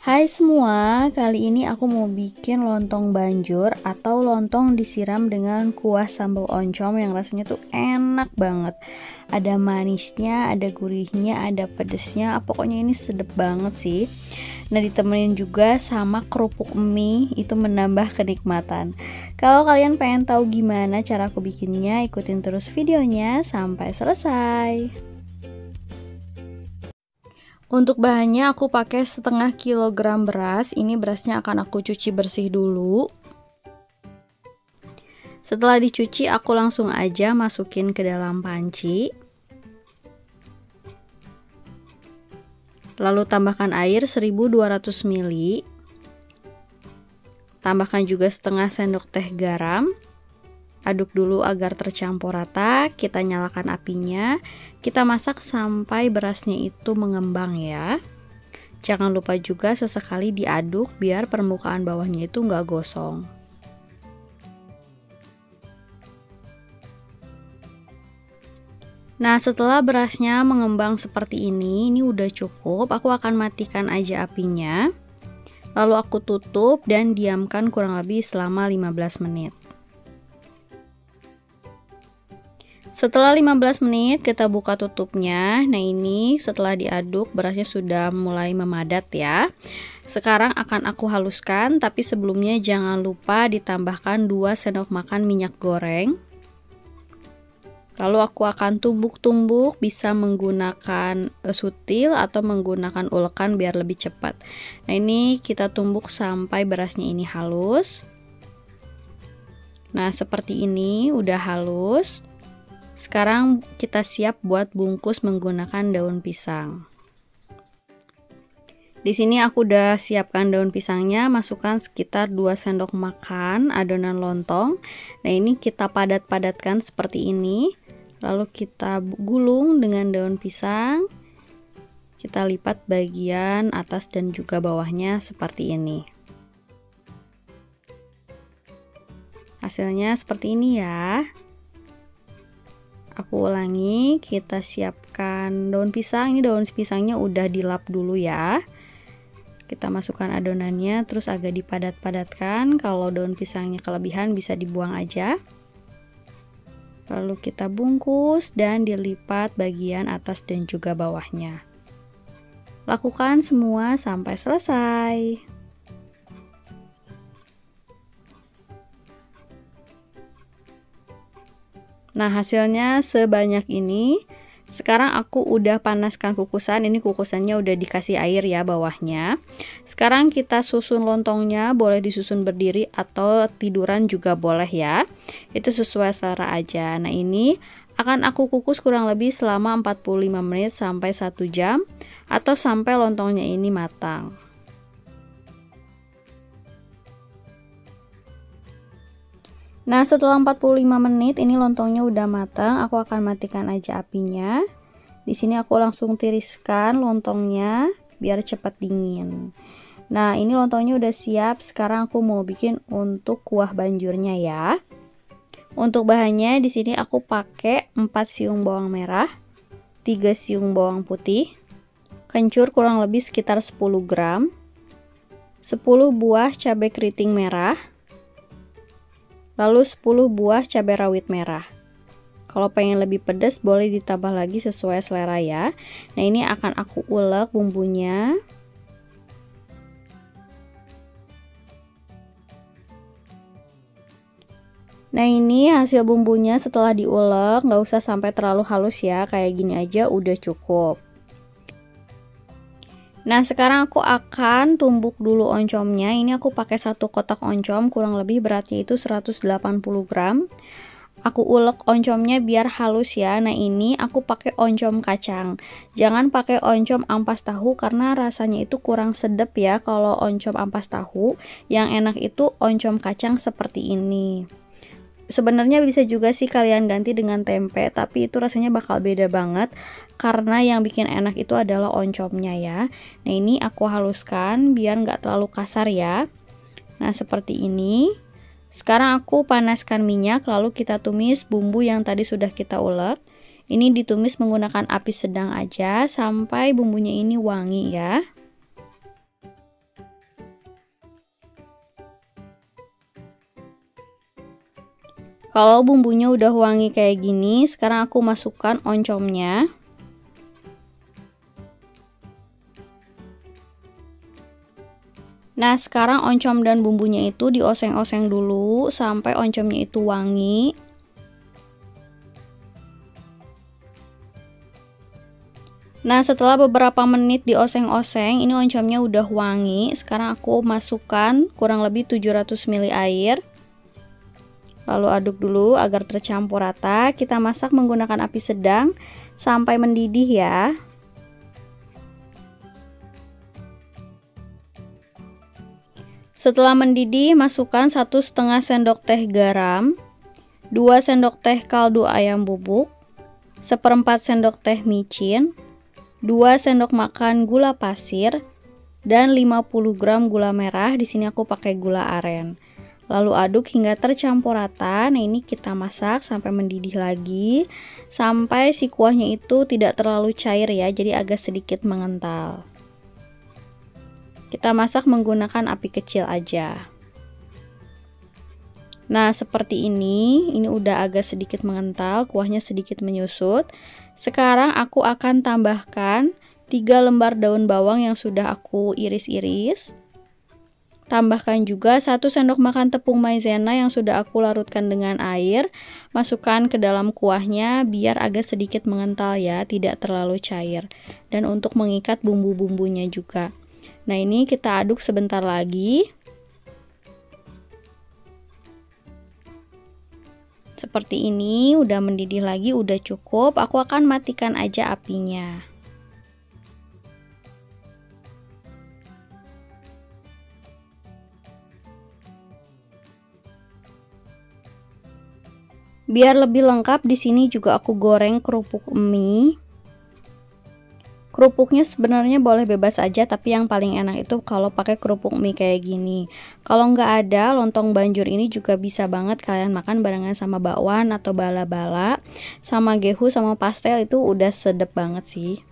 Hai semua, kali ini aku mau bikin lontong banjur atau lontong disiram dengan kuah sambal oncom yang rasanya tuh enak banget. Ada manisnya, ada gurihnya, ada pedesnya, pokoknya ini sedep banget sih. Nah, ditemenin juga sama kerupuk mie, itu menambah kenikmatan. Kalau kalian pengen tahu gimana cara aku bikinnya, ikutin terus videonya sampai selesai. Untuk bahannya aku pakai setengah kilogram beras. Ini berasnya akan aku cuci bersih dulu. Setelah dicuci aku langsung aja masukin ke dalam panci. Lalu tambahkan air 1200 ml. Tambahkan juga setengah sendok teh garam. Aduk dulu agar tercampur rata, kita nyalakan apinya, kita masak sampai berasnya itu mengembang ya. Jangan lupa juga sesekali diaduk biar permukaan bawahnya itu nggak gosong. Nah, setelah berasnya mengembang seperti ini udah cukup, aku akan matikan aja apinya. Lalu aku tutup dan diamkan kurang lebih selama 15 menit. Setelah 15 menit kita buka tutupnya. Nah, ini setelah diaduk berasnya sudah mulai memadat ya. Sekarang akan aku haluskan, tapi sebelumnya jangan lupa ditambahkan 2 sendok makan minyak goreng. Lalu aku akan tumbuk-tumbuk, bisa menggunakan sutil atau menggunakan ulekan biar lebih cepat. Nah, ini kita tumbuk sampai berasnya ini halus. Nah, seperti ini udah halus. Sekarang kita siap buat bungkus menggunakan daun pisang. Di sini aku udah siapkan daun pisangnya, masukkan sekitar 2 sendok makan adonan lontong. Nah, ini kita padat-padatkan seperti ini. Lalu kita gulung dengan daun pisang. Kita lipat bagian atas dan juga bawahnya seperti ini. Hasilnya seperti ini ya. Aku ulangi, kita siapkan daun pisang. Ini daun pisangnya udah dilap dulu ya. Kita masukkan adonannya, terus agak dipadat-padatkan. Kalau daun pisangnya kelebihan bisa dibuang aja. Lalu kita bungkus dan dilipat bagian atas dan juga bawahnya. Lakukan semua sampai selesai. Nah, hasilnya sebanyak ini. Sekarang aku udah panaskan kukusan. Ini kukusannya udah dikasih air ya bawahnya. Sekarang kita susun lontongnya, boleh disusun berdiri atau tiduran juga boleh ya. Itu sesuai selera aja. Nah, ini akan aku kukus kurang lebih selama 45 menit sampai 1 jam atau sampai lontongnya ini matang. Nah, setelah 45 menit ini lontongnya udah matang, aku akan matikan aja apinya. Di sini aku langsung tiriskan lontongnya biar cepat dingin. Nah, ini lontongnya udah siap. Sekarang aku mau bikin untuk kuah banjurnya ya. Untuk bahannya di sini aku pakai 4 siung bawang merah, 3 siung bawang putih, kencur kurang lebih sekitar 10 gram, 10 buah cabai keriting merah, lalu 10 buah cabai rawit merah. Kalau pengen lebih pedas boleh ditambah lagi sesuai selera ya. Nah, ini akan aku ulek bumbunya. Nah, ini hasil bumbunya setelah diulek, nggak usah sampai terlalu halus ya, kayak gini aja udah cukup. Nah, sekarang aku akan tumbuk dulu oncomnya. Ini aku pakai 1 kotak oncom, kurang lebih beratnya itu 180 gram. Aku ulek oncomnya biar halus ya. Nah, ini aku pakai oncom kacang. Jangan pakai oncom ampas tahu karena rasanya itu kurang sedap ya kalau oncom ampas tahu. Yang enak itu oncom kacang seperti ini. Sebenarnya bisa juga sih kalian ganti dengan tempe, tapi itu rasanya bakal beda banget karena yang bikin enak itu adalah oncomnya ya. Nah, ini aku haluskan biar nggak terlalu kasar ya. Nah, seperti ini. Sekarang aku panaskan minyak, lalu kita tumis bumbu yang tadi sudah kita ulek. Ini ditumis menggunakan api sedang aja sampai bumbunya ini wangi ya. Kalau bumbunya udah wangi kayak gini, sekarang aku masukkan oncomnya. Nah, sekarang oncom dan bumbunya itu dioseng-oseng dulu sampai oncomnya itu wangi. Nah, setelah beberapa menit dioseng-oseng, ini oncomnya udah wangi. Sekarang aku masukkan kurang lebih 700 ml air. Lalu aduk dulu agar tercampur rata. Kita masak menggunakan api sedang sampai mendidih ya. Setelah mendidih, masukkan 1,5 sendok teh garam, 2 sendok teh kaldu ayam bubuk, 1/4 sendok teh micin, 2 sendok makan gula pasir, dan 50 gram gula merah. Di sini aku pakai gula aren. Lalu aduk hingga tercampur rata. Nah, ini kita masak sampai mendidih lagi, sampai si kuahnya itu tidak terlalu cair ya, jadi agak sedikit mengental. Kita masak menggunakan api kecil aja. Nah, seperti ini udah agak sedikit mengental, kuahnya sedikit menyusut. Sekarang aku akan tambahkan 3 lembar daun bawang yang sudah aku iris-iris. Tambahkan juga 1 sendok makan tepung maizena yang sudah aku larutkan dengan air. Masukkan ke dalam kuahnya biar agak sedikit mengental ya, tidak terlalu cair. Dan untuk mengikat bumbu-bumbunya juga. Nah, ini kita aduk sebentar lagi. Seperti ini, udah mendidih lagi, udah cukup. Aku akan matikan aja apinya. Biar lebih lengkap, di sini juga aku goreng kerupuk mie. Kerupuknya sebenarnya boleh bebas aja, tapi yang paling enak itu kalau pakai kerupuk mie kayak gini. Kalau nggak ada, lontong banjur ini juga bisa banget kalian makan barengan sama bakwan atau bala-bala, sama gehu sama pastel, itu udah sedep banget sih.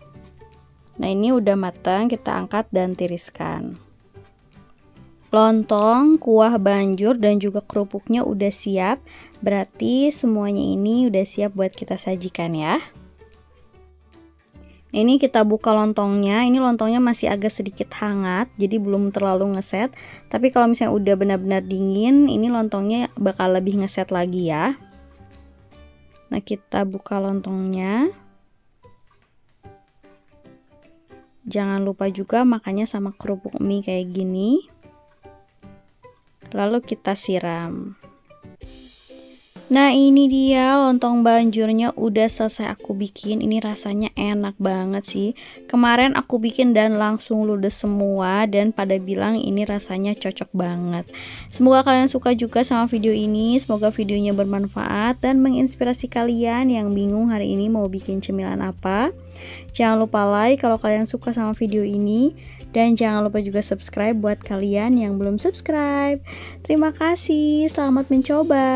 Nah, ini udah matang, kita angkat dan tiriskan. Lontong, kuah banjur, dan juga kerupuknya udah siap. Berarti semuanya ini udah siap buat kita sajikan ya. Ini kita buka lontongnya. Ini lontongnya masih agak sedikit hangat, jadi belum terlalu ngeset. Tapi kalau misalnya udah benar-benar dingin, ini lontongnya bakal lebih ngeset lagi ya. Nah, kita buka lontongnya. Jangan lupa juga makannya sama kerupuk mie kayak gini. Lalu kita siram. Nah, ini dia lontong banjurnya udah selesai aku bikin. Ini rasanya enak banget sih. Kemarin aku bikin dan langsung ludes semua, dan pada bilang ini rasanya cocok banget. Semoga kalian suka juga sama video ini. Semoga videonya bermanfaat dan menginspirasi kalian yang bingung hari ini mau bikin cemilan apa. Jangan lupa like kalau kalian suka sama video ini, dan jangan lupa juga subscribe buat kalian yang belum subscribe. Terima kasih, selamat mencoba.